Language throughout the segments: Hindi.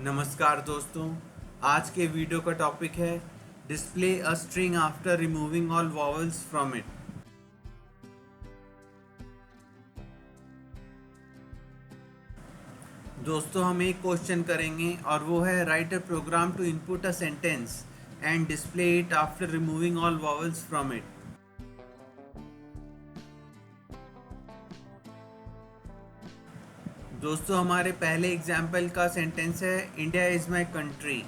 नमस्कार दोस्तों। आज के वीडियो का टॉपिक है display a string after removing all vowels from it. दोस्तों हम एक क्वेश्चन करेंगे और वो है write a program to input a sentence and display it after removing all vowels from it. दोस्तों हमारे पहले एग्जाम्पल का सेंटेंस है इंडिया इज़ माई कंट्री।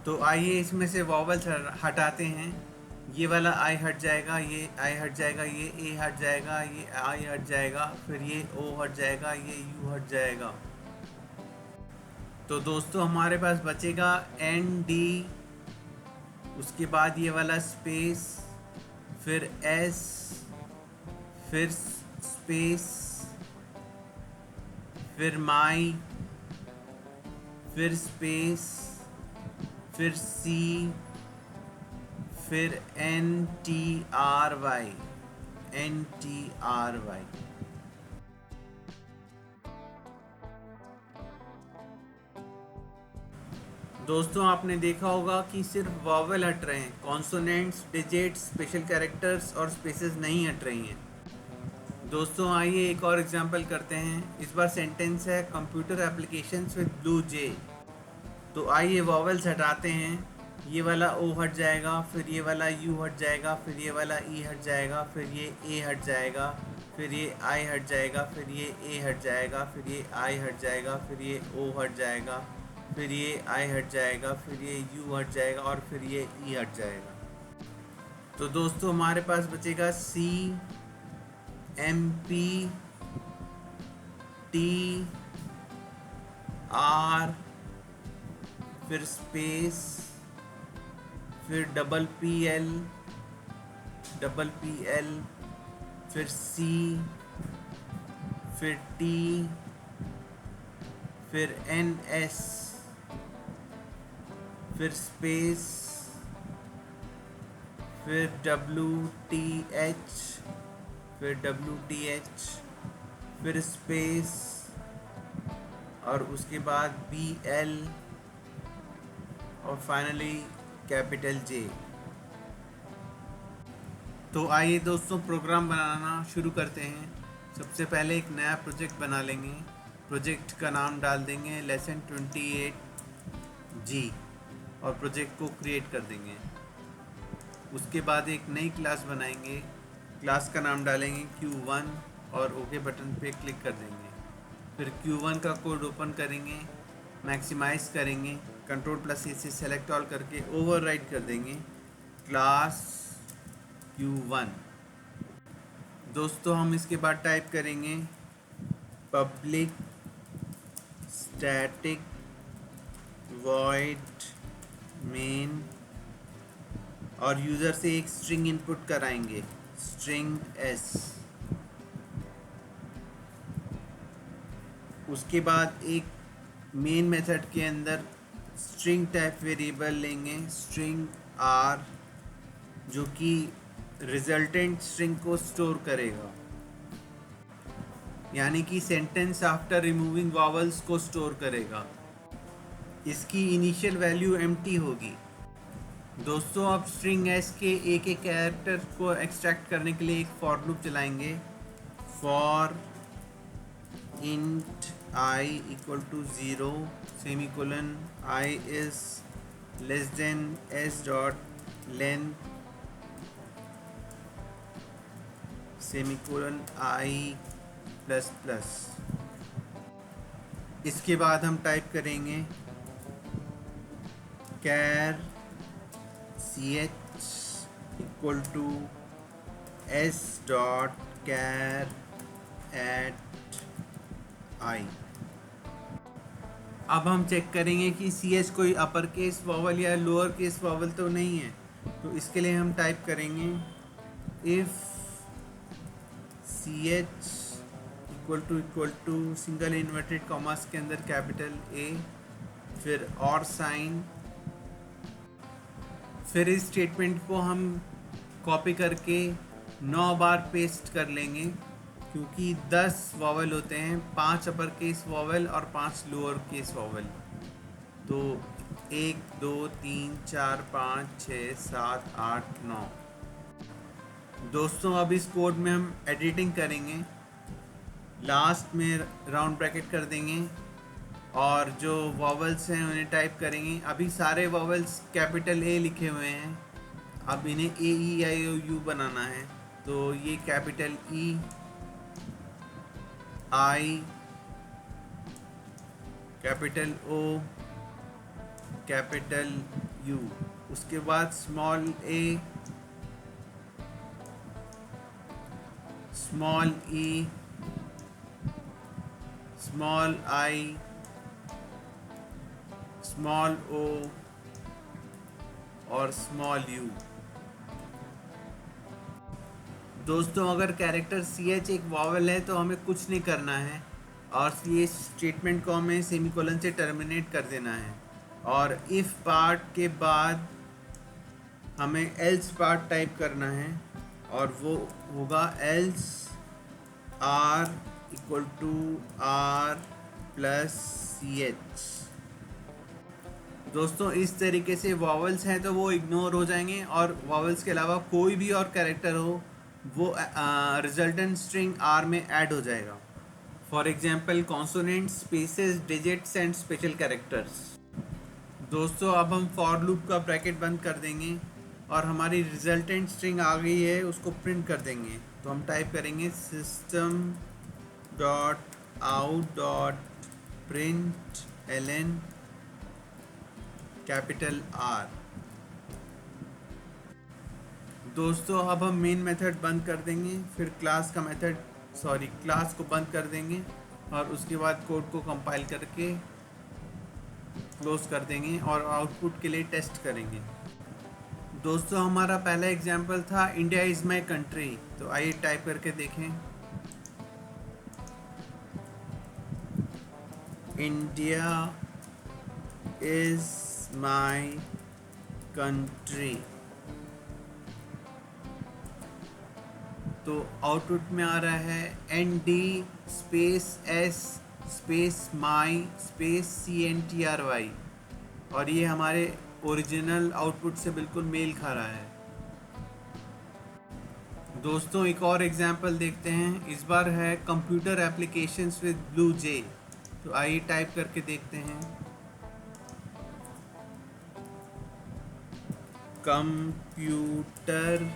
तो आइए इसमें से वॉवल्स हटाते हैं। ये वाला आई हट जाएगा, ये आई हट जाएगा, ये ए हट जाएगा, ये आई हट जाएगा, फिर ये ओ हट जाएगा, ये यू हट जाएगा। तो दोस्तों हमारे पास बचेगा एन डी, उसके बाद ये वाला स्पेस, फिर एस, फिर स्पेस, फिर माई, फिर स्पेस, फिर सी, फिर N T R Y, N T R Y. दोस्तों आपने देखा होगा कि सिर्फ वॉवेल हट रहे हैं, कॉन्सोनेंट्स, डिजिट्स, स्पेशल कैरेक्टर्स और स्पेसेस नहीं हट रही हैं। दोस्तों आइए एक और एग्जांपल करते हैं। इस बार सेंटेंस है कंप्यूटर एप्लीकेशंस विद ब्लू जे। तो आइए वॉवेल्स हटाते हैं। ये वाला ओ हट जाएगा, फिर ये वाला यू हट जाएगा, फिर ये वाला ई हट जाएगा, फिर ये ए हट जाएगा, फिर ये आई हट जाएगा, फिर ये ए हट जाएगा, फिर ये आई हट जाएगा, फिर ये ओ हट जाएगा, फिर ये आई हट जाएगा, फिर ये यू हट जाएगा और फिर ये ई हट जाएगा। तो दोस्तों हमारे पास बचेगा सी, एम पी, टी, आर, फिर स्पेस, फिर डबल पी एल, फिर सी, फिर टी, फिर एन एस, फिर स्पेस, फिर डब्लू टी एच, फिर स्पेस और उसके बाद बी एल और फाइनली कैपिटल जे। तो आइए दोस्तों प्रोग्राम बनाना शुरू करते हैं। सबसे पहले एक नया प्रोजेक्ट बना लेंगे। प्रोजेक्ट का नाम डाल देंगे लेसन 28 जी और प्रोजेक्ट को क्रिएट कर देंगे। उसके बाद एक नई क्लास बनाएंगे। क्लास का नाम डालेंगे Q1 और ओके बटन पे क्लिक कर देंगे। फिर Q1 का कोड ओपन करेंगे, मैक्सिमाइज़ करेंगे, Ctrl+A से सेलेक्ट ऑल करके ओवरराइड कर देंगे क्लास Q1। दोस्तों हम इसके बाद टाइप करेंगे पब्लिक स्टैटिक वॉइड मेन और यूज़र से एक स्ट्रिंग इनपुट कराएंगे, स्ट्रिंग एस। उसके बाद एक मेन मेथड के अंदर स्ट्रिंग टाइप वेरिएबल लेंगे, स्ट्रिंग आर, जो कि रिजल्टेंट स्ट्रिंग को स्टोर करेगा, यानी कि सेंटेंस आफ्टर रिमूविंग वॉवल्स को स्टोर करेगा। इसकी इनिशियल वैल्यू एम्प्टी होगी। दोस्तों अब स्ट्रिंग एस के एक एक कैरेक्टर को एक्सट्रैक्ट करने के लिए एक फॉर लूप चलाएंगे। For int I equal to 0 semicolon I is less than s dot length semicolon I plus plus। इसके बाद हम टाइप करेंगे char ch equal to s dot char at आई। अब हम चेक करेंगे कि सी एच कोई अपर केस वॉवल या लोअर केस वॉवल तो नहीं है। तो इसके लिए हम टाइप करेंगे if C H equal to single inverted commas के अंदर कैपिटल ए, फिर और साइन। फिर इस स्टेटमेंट को हम कॉपी करके 9 बार पेस्ट कर लेंगे, क्योंकि 10 वॉवल होते हैं, 5 अपर केस वॉवल और 5 लोअर केस वॉवल। तो 1 2 3 4 5 6 7 8 9। दोस्तों अब इस कोड में हम एडिटिंग करेंगे, लास्ट में राउंड ब्रैकेट कर देंगे और जो वॉवल्स हैं उन्हें टाइप करेंगे। अभी सारे वॉवल्स कैपिटल ए लिखे हुए हैं, अब इन्हें ए ई आई ओ यू बनाना है। तो ये capital E I, capital O, capital U, उसके बाद small A, small E, small I, small O और स्मॉल यू। दोस्तों अगर कैरेक्टर सी एच एक वॉवल है तो हमें कुछ नहीं करना है और ये स्टेटमेंट को हमें सेमीकोलन से टर्मिनेट कर देना है और इफ़ पार्ट के बाद हमें एल्स पार्ट टाइप करना है और वो होगा else R equal to R plus C H. दोस्तों इस तरीके से वॉवल्स हैं तो वो इग्नोर हो जाएंगे और वॉवल्स के अलावा कोई भी और कैरेक्टर हो वो रिजल्टेंट स्ट्रिंग आर में ऐड हो जाएगा। For example consonant, spaces, digits and special characters. दोस्तों अब हम फॉर लूप का ब्रैकेट बंद कर देंगे और हमारी रिजल्टेंट स्ट्रिंग आ गई है उसको प्रिंट कर देंगे। तो हम टाइप करेंगे system dot out dot println capital R. दोस्तों अब हम मेन मेथड बंद कर देंगे, फिर क्लास को बंद कर देंगे और उसके बाद कोड को कंपाइल करके क्लोज कर देंगे और आउटपुट के लिए टेस्ट करेंगे। दोस्तों हमारा पहला एग्जांपल था इंडिया इज़ माई कंट्री, तो आइए टाइप करके देखें। India is my country. तो आउटपुट में आ रहा है N D space S space my space C N T R Y और ये हमारे ओरिजिनल आउटपुट से बिल्कुल मेल खा रहा है। दोस्तों एक और एग्जांपल देखते हैं, इस बार है कंप्यूटर एप्लीकेशंस विद ब्लू जे। तो आइए टाइप करके देखते हैं computer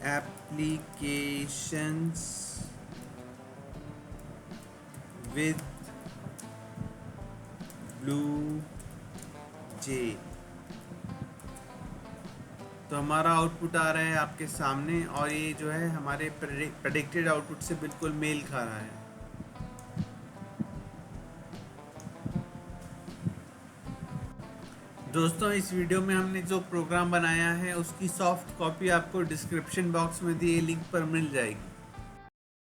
applications with blue J। तो हमारा आउटपुट आ रहा है आपके सामने और ये जो है हमारे प्रेडिक्टेड आउटपुट से बिल्कुल मेल खा रहा है। दोस्तों इस वीडियो में हमने जो प्रोग्राम बनाया है उसकी सॉफ्ट कॉपी आपको डिस्क्रिप्शन बॉक्स में दिए लिंक पर मिल जाएगी।